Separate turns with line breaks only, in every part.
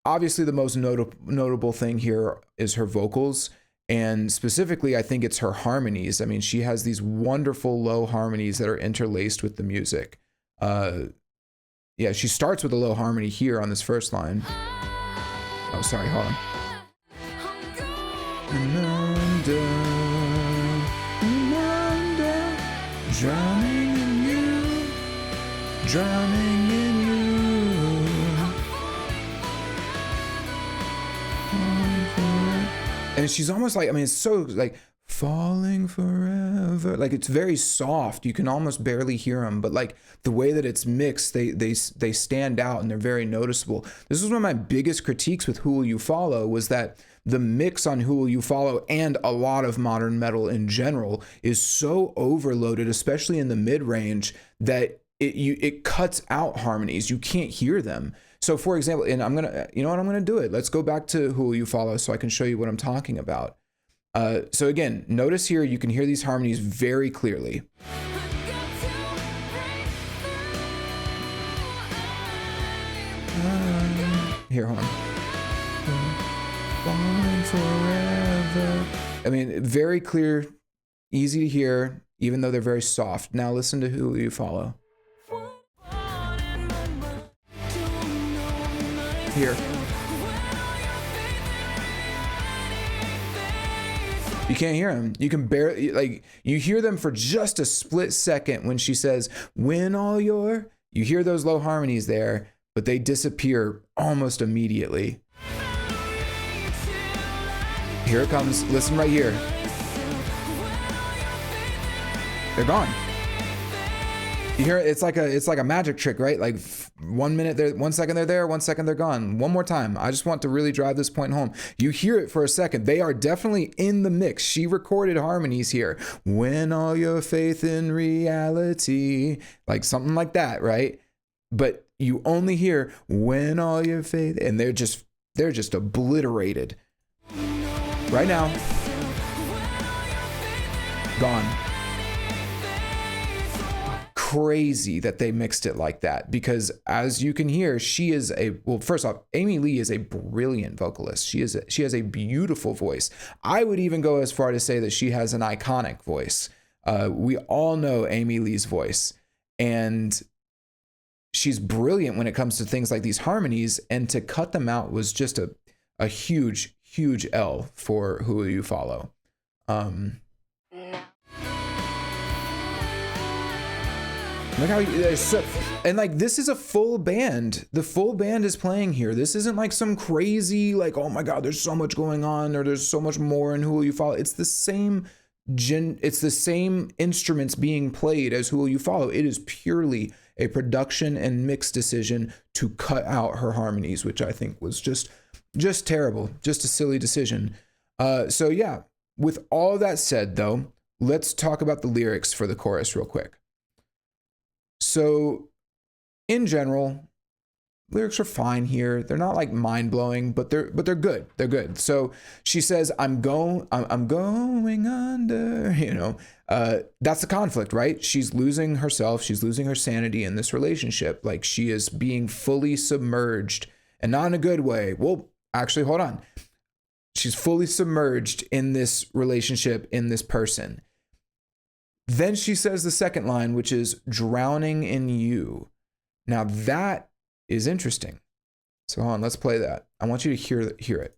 Obviously, the most notable thing here is her vocals. And specifically, I think it's her harmonies. I mean, she has these wonderful low harmonies that are interlaced with the music. Yeah, she starts with a low harmony here on this first line. Oh, sorry, hold on. Drowning in you, drowning in you. And she's almost like, I mean, it's so like falling forever. Like it's very soft. You can almost barely hear them, but like the way that it's mixed, they stand out and they're very noticeable. This is one of my biggest critiques with Who Will You Follow was that the mix on Who Will You Follow and a lot of modern metal in general is so overloaded, especially in the mid-range, that it cuts out harmonies. You can't hear them. So for example, and I'm gonna, you know what, I'm gonna do it. Let's go back to Who Will You Follow so I can show you what I'm talking about. So again, notice here, you can hear these harmonies very clearly. Here, hold on. Falling forever. I mean, very clear, easy to hear, even though they're very soft. Now listen to Who Will You Follow. Here. You can't hear them. You can barely, like, you hear them for just a split second when she says, when all your, you hear those low harmonies there, but they disappear almost immediately. Here it comes. Listen right here. They're gone. You hear it? It's like a magic trick, right? Like 1 minute there, 1 second they're there, 1 second they're gone. One more time. I just want to really drive this point home. You hear it for a second. They are definitely in the mix. She recorded harmonies here. When all your faith in reality, like something like that, right? But you only hear when all your faith, and they're just obliterated. Right now. Gone. Crazy that they mixed it like that, because as you can hear, she is well, first off, Amy Lee is a brilliant vocalist. She has a beautiful voice. I would even go as far to say that she has an iconic voice. We all know Amy Lee's voice, and she's brilliant when it comes to things like these harmonies, and to cut them out was just a huge L for Who Will You Follow. Look how and like this is a full band. The full band is playing here. This isn't like some crazy like, oh my God, there's so much going on, or there's so much more in Who Will You Follow. It's the same instruments being played as Who Will You Follow. It is purely a production and mix decision to cut out her harmonies, which I think was just terrible, just a silly decision. So yeah, with all that said though, let's talk about the lyrics for the chorus real quick. So in general, lyrics are fine here. They're not like mind-blowing, but they're good. They're good. So she says, I'm going under, you know, that's the conflict, right? She's losing herself. She's losing her sanity in this relationship. Like she is being fully submerged, and not in a good way. Well, actually, hold on. She's fully submerged in this relationship, in this person. Then she says the second line, which is drowning in you. Now that is interesting. So hold on, let's play that. I want you to hear it.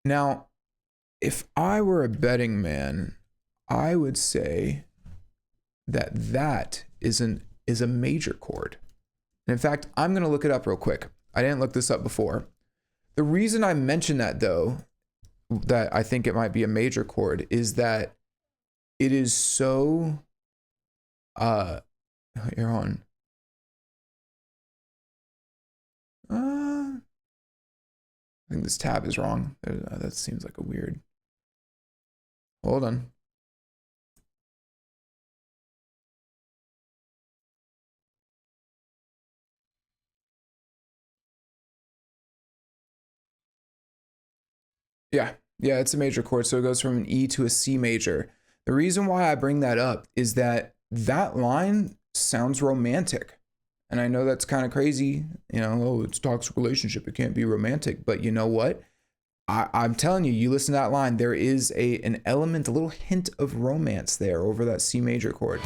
Now, if I were a betting man, I would say that is a major chord. And in fact, I'm going to look it up real quick. I didn't look this up before. The reason I mention that though, that I think it might be a major chord, is that it is so, here on. I think this tab is wrong. That seems like a weird, hold on. Yeah, Yeah, it's a major chord, so it goes from an E to a C major. The reason why I bring that up is that that line sounds romantic. And I know that's kind of crazy, you know, oh, it's a toxic relationship, it can't be romantic. But you know what? I'm telling you, you listen to that line, there is an element, a little hint of romance there over that C major chord.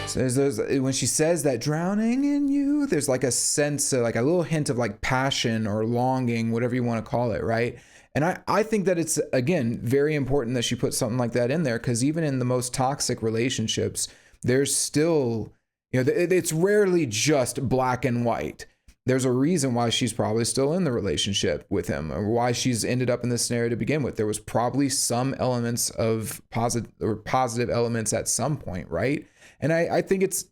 So when she says that drowning in you, there's like a sense of like a little hint of like passion or longing, whatever you want to call it, right? And I think that it's, again, very important that she put something like that in there, because even in the most toxic relationships, there's still, you know, it's rarely just black and white. There's a reason why she's probably still in the relationship with him, or why she's ended up in this scenario to begin with. There was probably some elements of positive elements at some point, right? And I think it's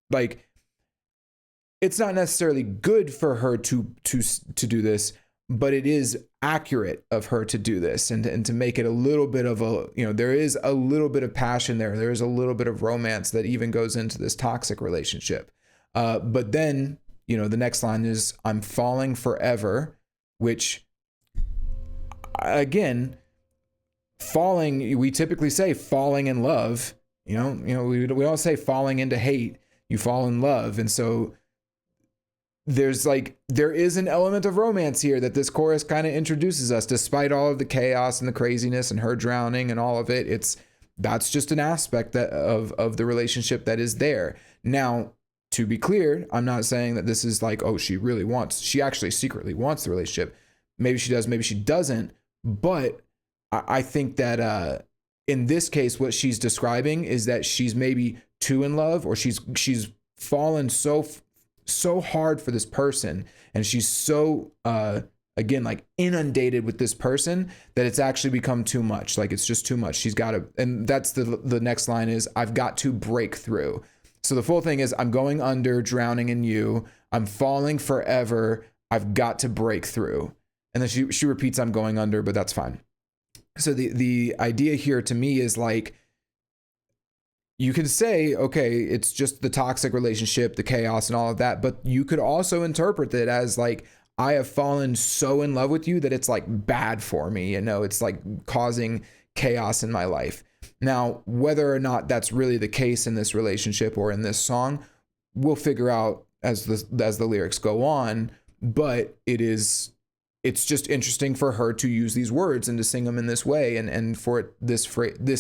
like, it's not necessarily good for her to do this, but it is accurate of her to do this and to make it a little bit of a, you know, there is a little bit of passion there. There is a little bit of romance that even goes into this toxic relationship. But then, you know, the next line is, I'm falling forever, which, again, falling, we typically say falling in love. You know, we don't say falling into hate. You fall in love. And so there is an element of romance here that this chorus kind of introduces us, despite all of the chaos and the craziness and her drowning and all of it. That's just an aspect of the relationship that is there. Now, to be clear, I'm not saying that this is like, oh, she actually secretly wants the relationship. Maybe she does, maybe she doesn't. But I think that, in this case, what she's describing is that she's maybe too in love, or she's fallen so hard for this person, and she's so again, like, inundated with this person, that it's actually become too much. Like, it's just too much. She's got to, and that's the next line is, I've got to break through. So the full thing is, I'm going under, drowning in you, I'm falling forever, I've got to break through. And then she repeats, I'm going under, but that's fine. So the idea here to me is like, you can say, okay, it's just the toxic relationship, the chaos and all of that, but you could also interpret it as like, I have fallen so in love with you that it's like bad for me, you know, it's like causing chaos in my life. Now, whether or not that's really the case in this relationship or in this song, we'll figure out as the lyrics go on, but it's just interesting for her to use these words and to sing them in this way, and for this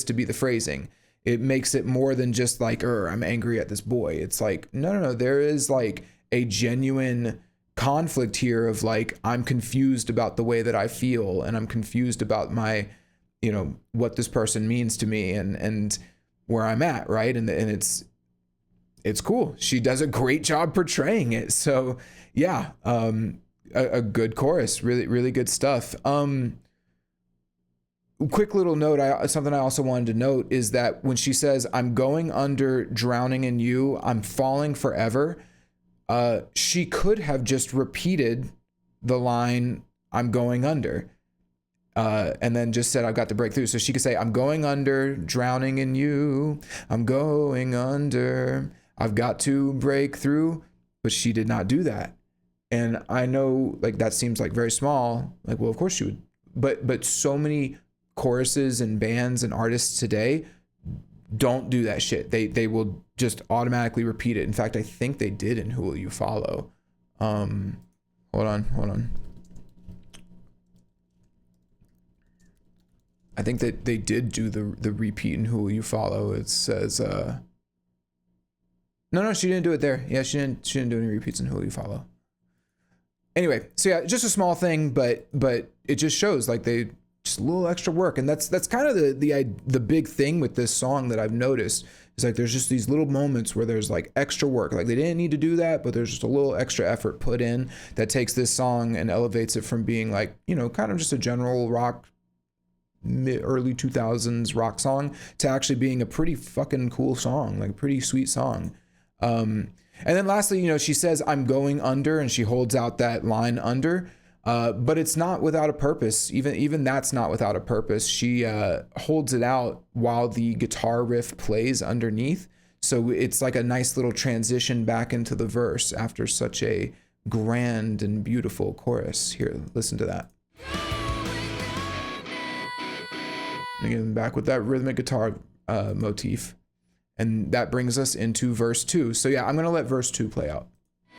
to be the phrasing. It makes it more than just like, I'm angry at this boy. It's like, no, there is like a genuine conflict here of like, I'm confused about the way that I feel, and I'm confused about my, you know, what this person means to me and where I'm at, right? And it's cool. She does a great job portraying it. So yeah, a good chorus, really, really good stuff. Quick little note, something I also wanted to note is that when she says, I'm going under, drowning in you, I'm falling forever, she could have just repeated the line, I'm going under, and then just said, I've got to break through. So she could say, I'm going under, drowning in you, I'm going under, I've got to break through, but she did not do that. And I know, like, that seems like very small, like, well, of course she would, but so many choruses and bands and artists today don't do that shit. They will just automatically repeat it. In fact, I think they did in Who Will You Follow. Hold on. I think that they did do the repeat in Who Will You Follow. It says no, she didn't do it there. Yeah, she didn't do any repeats in Who Will You Follow. Anyway, so yeah, just a small thing, but it just shows like they just a little extra work. And that's kind of the big thing with this song that I've noticed is like, there's just these little moments where there's like extra work. Like they didn't need to do that, but there's just a little extra effort put in that takes this song and elevates it from being like, you know, kind of just a general rock, early 2000s rock song to actually being a pretty fucking cool song, like a pretty sweet song. And then lastly, you know, she says, I'm going under, and she holds out that line under. But it's not without a purpose. Even that's not without a purpose. She holds it out while the guitar riff plays underneath. So it's like a nice little transition back into the verse after such a grand and beautiful chorus. Here, listen to that. Again, back with that rhythmic guitar motif. And that brings us into verse 2. So yeah, I'm gonna let verse 2 play out.